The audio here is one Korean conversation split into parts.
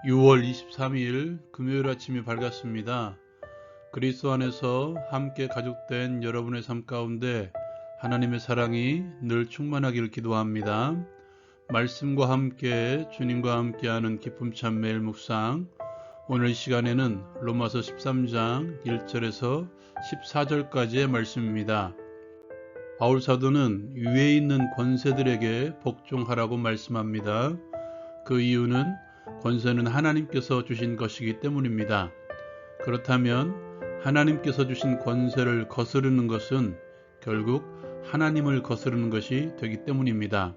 6월 23일 금요일 아침이 밝았습니다. 그리스도 안에서 함께 가족된 여러분의 삶 가운데 하나님의 사랑이 늘 충만하길 기도합니다. 말씀과 함께 주님과 함께하는 기쁨 참 매일 묵상, 오늘 시간에는 로마서 13장 1절에서 14절까지의 말씀입니다. 바울 사도는 위에 있는 권세들에게 복종하라고 말씀합니다. 그 이유는 권세는 하나님께서 주신 것이기 때문입니다. 그렇다면 하나님께서 주신 권세를 거스르는 것은 결국 하나님을 거스르는 것이 되기 때문입니다.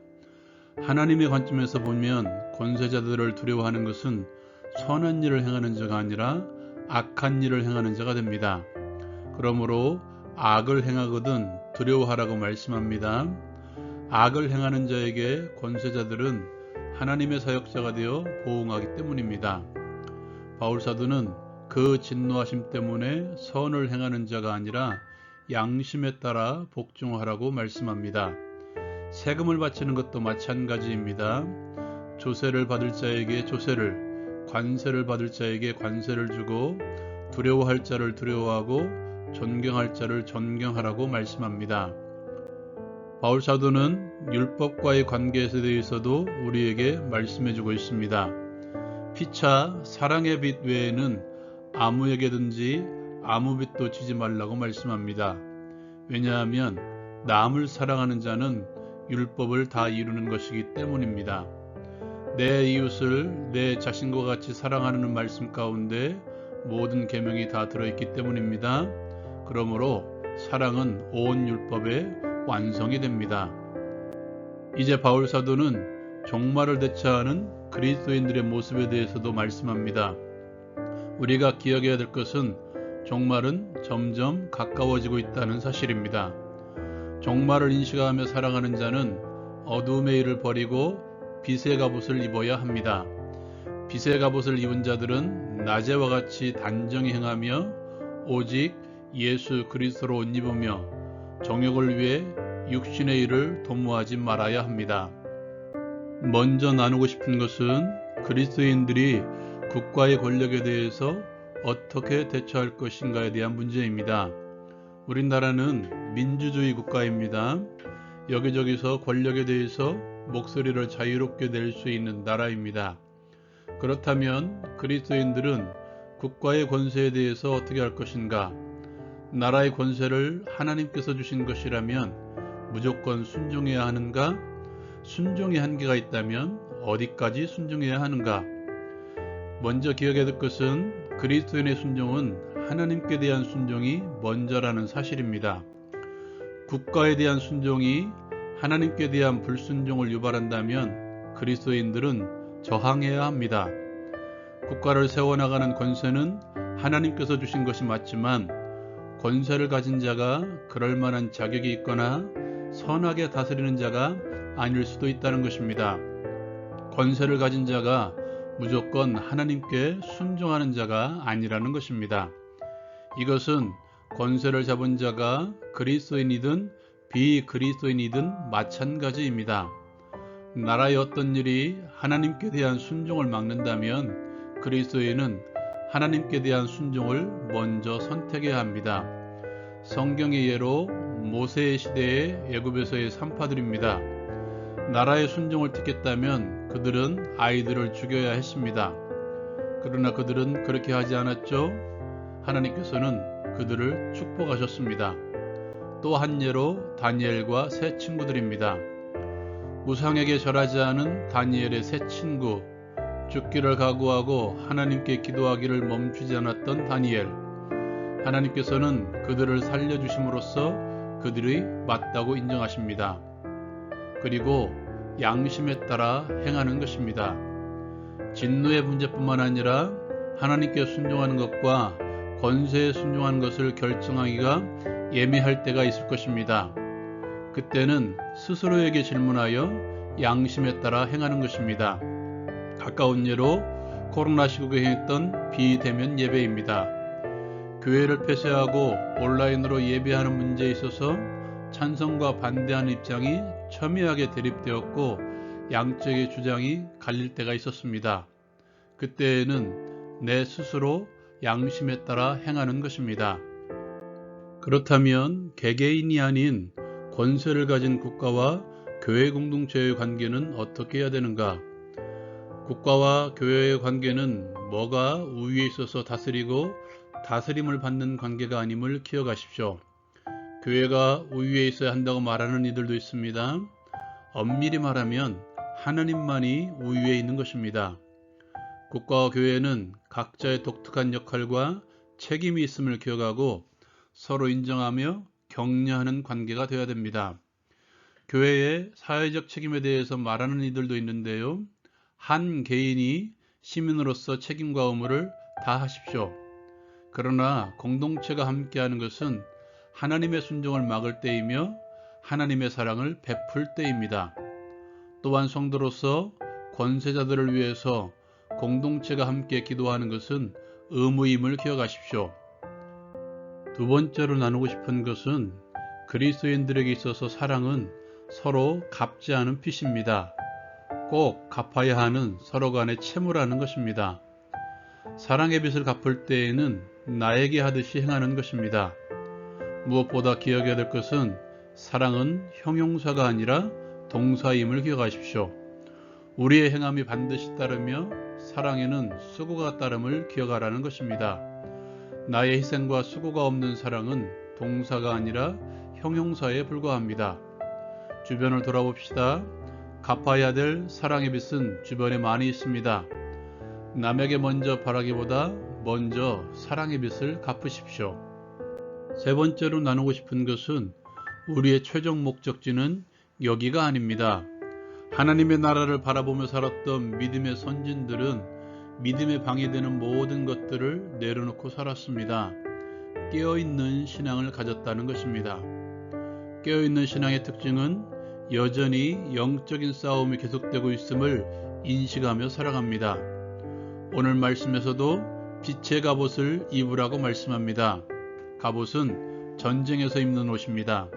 하나님의 관점에서 보면 권세자들을 두려워하는 것은 선한 일을 행하는 자가 아니라 악한 일을 행하는 자가 됩니다. 그러므로 악을 행하거든 두려워하라고 말씀합니다. 악을 행하는 자에게 권세자들은 하나님의 사역자가 되어 보응하기 때문입니다. 바울 사도는 그 진노하심 때문에 선을 행하는 자가 아니라 양심에 따라 복종하라고 말씀합니다. 세금을 바치는 것도 마찬가지입니다. 조세를 받을 자에게 조세를, 관세를 받을 자에게 관세를 주고 두려워할 자를 두려워하고 존경할 자를 존경하라고 말씀합니다. 바울 사도는 율법과의 관계에 대해서도 우리에게 말씀해주고 있습니다. 피차 사랑의 빚 외에는 아무에게든지 아무 빚도 지지 말라고 말씀합니다. 왜냐하면 남을 사랑하는 자는 율법을 다 이루는 것이기 때문입니다. 내 이웃을 내 자신과 같이 사랑하는 말씀 가운데 모든 계명이 다 들어있기 때문입니다. 그러므로 사랑은 온 율법의 완성이 됩니다. 이제 바울 사도는 종말을 대처하는 그리스도인들의 모습에 대해서도 말씀합니다. 우리가 기억해야 될 것은 종말은 점점 가까워지고 있다는 사실입니다. 종말을 인식하며 살아가는 자는 어두움의 일을 버리고 빛의 갑옷을 입어야 합니다. 빛의 갑옷을 입은 자들은 낮에와 같이 단정히 행하며 오직 예수 그리스도로 옷 입으며 정욕을 위해 육신의 일을 도모하지 말아야 합니다. 먼저 나누고 싶은 것은 그리스도인들이 국가의 권력에 대해서 어떻게 대처할 것인가에 대한 문제입니다. 우리나라는 민주주의 국가입니다. 여기저기서 권력에 대해서 목소리를 자유롭게 낼 수 있는 나라입니다. 그렇다면 그리스도인들은 국가의 권세에 대해서 어떻게 할 것인가? 나라의 권세를 하나님께서 주신 것이라면 무조건 순종해야 하는가? 순종의 한계가 있다면 어디까지 순종해야 하는가? 먼저 기억해야 될 것은 그리스도인의 순종은 하나님께 대한 순종이 먼저라는 사실입니다. 국가에 대한 순종이 하나님께 대한 불순종을 유발한다면 그리스도인들은 저항해야 합니다. 국가를 세워나가는 권세는 하나님께서 주신 것이 맞지만 권세를 가진 자가 그럴 만한 자격이 있거나 선하게 다스리는 자가 아닐 수도 있다는 것입니다. 권세를 가진 자가 무조건 하나님께 순종하는 자가 아니라는 것입니다. 이것은 권세를 잡은 자가 그리스도인이든 비그리스도인이든 마찬가지입니다. 나라의 어떤 일이 하나님께 대한 순종을 막는다면 그리스도인은 하나님께 대한 순종을 먼저 선택해야 합니다. 성경의 예로 모세의 시대의 애굽에서의 산파들입니다. 나라의 순종을 택했다면 그들은 아이들을 죽여야 했습니다. 그러나 그들은 그렇게 하지 않았죠. 하나님께서는 그들을 축복하셨습니다. 또 한 예로 다니엘과 세 친구들입니다. 우상에게 절하지 않은 다니엘의 세 친구, 죽기를 각오하고 하나님께 기도하기를 멈추지 않았던 다니엘. 하나님께서는 그들을 살려주심으로써 그들이 맞다고 인정하십니다. 그리고 양심에 따라 행하는 것입니다. 진노의 문제뿐만 아니라 하나님께 순종하는 것과 권세에 순종하는 것을 결정하기가 예민할 때가 있을 것입니다. 그때는 스스로에게 질문하여 양심에 따라 행하는 것입니다. 가까운 예로 코로나 시국에 행했던 비대면 예배입니다. 교회를 폐쇄하고 온라인으로 예배하는 문제에 있어서 찬성과 반대하는 입장이 첨예하게 대립되었고 양쪽의 주장이 갈릴 때가 있었습니다. 그때에는 내 스스로 양심에 따라 행하는 것입니다. 그렇다면 개개인이 아닌 권세를 가진 국가와 교회 공동체의 관계는 어떻게 해야 되는가? 국가와 교회의 관계는 뭐가 우위에 있어서 다스리고 다스림을 받는 관계가 아님을 기억하십시오. 교회가 우위에 있어야 한다고 말하는 이들도 있습니다. 엄밀히 말하면 하나님만이 우위에 있는 것입니다. 국가와 교회는 각자의 독특한 역할과 책임이 있음을 기억하고 서로 인정하며 격려하는 관계가 되어야 됩니다. 교회의 사회적 책임에 대해서 말하는 이들도 있는데요. 한 개인이 시민으로서 책임과 의무를 다하십시오. 그러나 공동체가 함께하는 것은 하나님의 순종을 막을 때이며 하나님의 사랑을 베풀 때입니다. 또한 성도로서 권세자들을 위해서 공동체가 함께 기도하는 것은 의무임을 기억하십시오. 두 번째로 나누고 싶은 것은 그리스도인들에게 있어서 사랑은 서로 갚지 않은 빚입니다. 꼭 갚아야 하는 서로 간의 채무라는 것입니다. 사랑의 빚을 갚을 때에는 나에게 하듯이 행하는 것입니다. 무엇보다 기억해야 될 것은 사랑은 형용사가 아니라 동사임을 기억하십시오. 우리의 행함이 반드시 따르며 사랑에는 수고가 따름을 기억하라는 것입니다. 나의 희생과 수고가 없는 사랑은 동사가 아니라 형용사에 불과합니다. 주변을 돌아봅시다. 갚아야 될 사랑의 빚은 주변에 많이 있습니다. 남에게 먼저 바라기보다 먼저 사랑의 빚을 갚으십시오. 세 번째로 나누고 싶은 것은 우리의 최종 목적지는 여기가 아닙니다. 하나님의 나라를 바라보며 살았던 믿음의 선진들은 믿음에 방해되는 모든 것들을 내려놓고 살았습니다. 깨어있는 신앙을 가졌다는 것입니다. 깨어있는 신앙의 특징은 여전히 영적인 싸움이 계속되고 있음을 인식하며 살아갑니다. 오늘 말씀에서도 빛의 갑옷을 입으라고 말씀합니다. 갑옷은 전쟁에서 입는 옷입니다.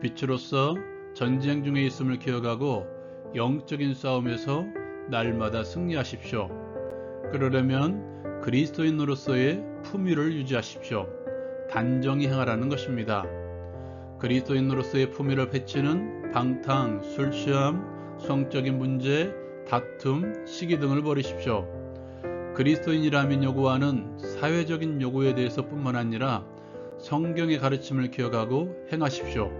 빛으로서 전쟁 중에 있음을 기억하고 영적인 싸움에서 날마다 승리하십시오. 그러려면 그리스도인으로서의 품위를 유지하십시오. 단정히 행하라는 것입니다. 그리스도인으로서의 품위를 해치는 방탕, 술 취함, 성적인 문제, 다툼, 시기 등을 버리십시오. 그리스도인이라면 요구하는 사회적인 요구에 대해서 뿐만 아니라 성경의 가르침을 기억하고 행하십시오.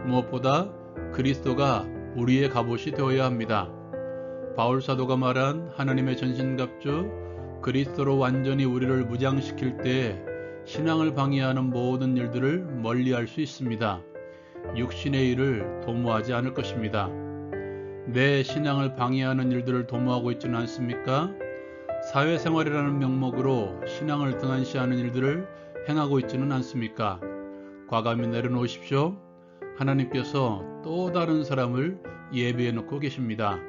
무엇보다 그리스도가 우리의 갑옷이 되어야 합니다. 바울 사도가 말한 하나님의 전신갑주 그리스도로 완전히 우리를 무장시킬 때에 신앙을 방해하는 모든 일들을 멀리할 수 있습니다. 육신의 일을 도모하지 않을 것입니다. 내 신앙을 방해하는 일들을 도모하고 있지는 않습니까? 사회생활이라는 명목으로 신앙을 등한시하는 일들을 행하고 있지는 않습니까? 과감히 내려놓으십시오. 하나님께서 또 다른 사람을 예비해 놓고 계십니다.